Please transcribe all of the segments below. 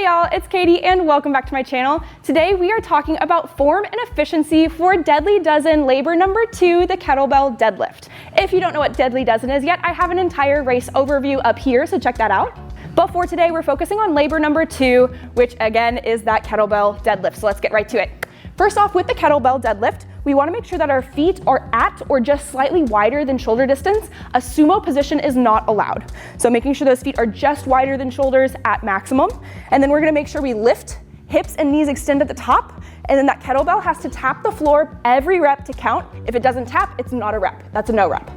y'all, it's Katie and welcome back to my channel. Today we are talking about form and efficiency for Deadly Dozen labor number 2, the kettlebell deadlift. If you don't know what Deadly Dozen is yet, I have an entire race overview up here, so check that out. But for today, we're focusing on labor number 2, which again is that kettlebell deadlift. So let's get right to it. First off, with the kettlebell deadlift, we want to make sure that our feet are at or just slightly wider than shoulder distance. A sumo position is not allowed. So making sure those feet are just wider than shoulders at maximum. And then we're going to make sure we lift, hips and knees extend at the top. And then that kettlebell has to tap the floor every rep to count. If it doesn't tap, it's not a rep. That's a no rep.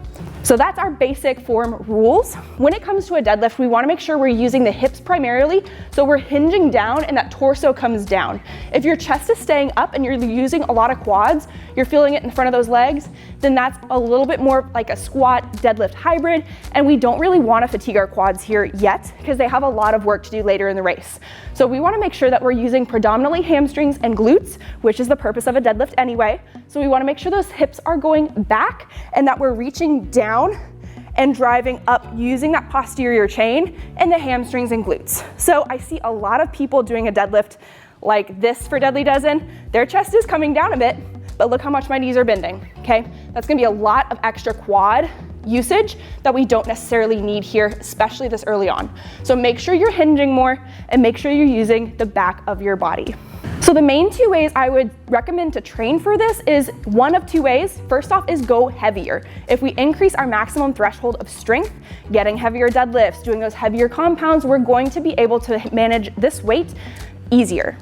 So that's our basic form rules. When it comes to a deadlift, we want to make sure we're using the hips primarily, so we're hinging down and that torso comes down. If your chest is staying up and you're using a lot of quads, you're feeling it in front of those legs, then that's a little bit more like a squat deadlift hybrid, and we don't really want to fatigue our quads here yet because they have a lot of work to do later in the race. So we want to make sure that we're using predominantly hamstrings and glutes, which is the purpose of a deadlift anyway. So we want to make sure those hips are going back and that we're reaching down and driving up using that posterior chain and the hamstrings and glutes. So I see a lot of people doing a deadlift like this for Deadly Dozen. Their chest is coming down a bit, but look how much my knees are bending, okay? That's gonna be a lot of extra quad usage that we don't necessarily need here, especially this early on. So make sure you're hinging more and make sure you're using the back of your body. So the main 2 ways I would recommend to train for this is one of 2 ways. First off is go heavier. If we increase our maximum threshold of strength, getting heavier deadlifts, doing those heavier compounds, we're going to be able to manage this weight easier.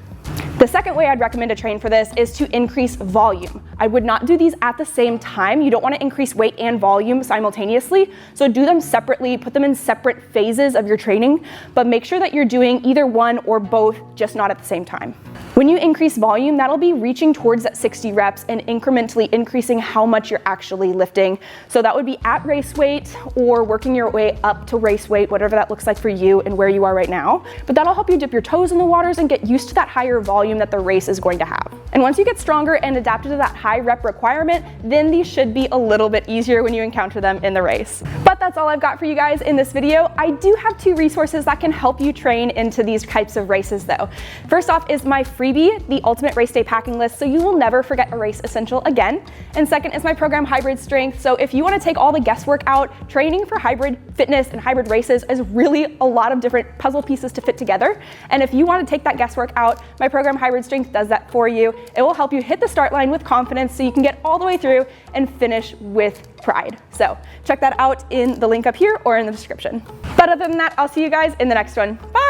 The second way I'd recommend to train for this is to increase volume. I would not do these at the same time. You don't want to increase weight and volume simultaneously, so do them separately, put them in separate phases of your training, but make sure that you're doing either one or both, just not at the same time. When you increase volume, that'll be reaching towards that 60 reps and incrementally increasing how much you're actually lifting. So that would be at race weight or working your way up to race weight, whatever that looks like for you and where you are right now. But that'll help you dip your toes in the waters and get used to that higher volume that the race is going to have. And once you get stronger and adapted to that high rep requirement, then these should be a little bit easier when you encounter them in the race. But that's all I've got for you guys in this video. I do have 2 resources that can help you train into these types of races though. First off is my freebie, the Ultimate Race Day Packing List, so you will never forget a race essential again. And second is my program Hybrid Strength. So if you want to take all the guesswork out, training for hybrid fitness and hybrid races is really a lot of different puzzle pieces to fit together. And if you want to take that guesswork out, my program Hybrid Strength does that for you. It will help you hit the start line with confidence so you can get all the way through and finish with pride. So check that out in the link up here or in the description. But other than that, I'll see you guys in the next one. Bye!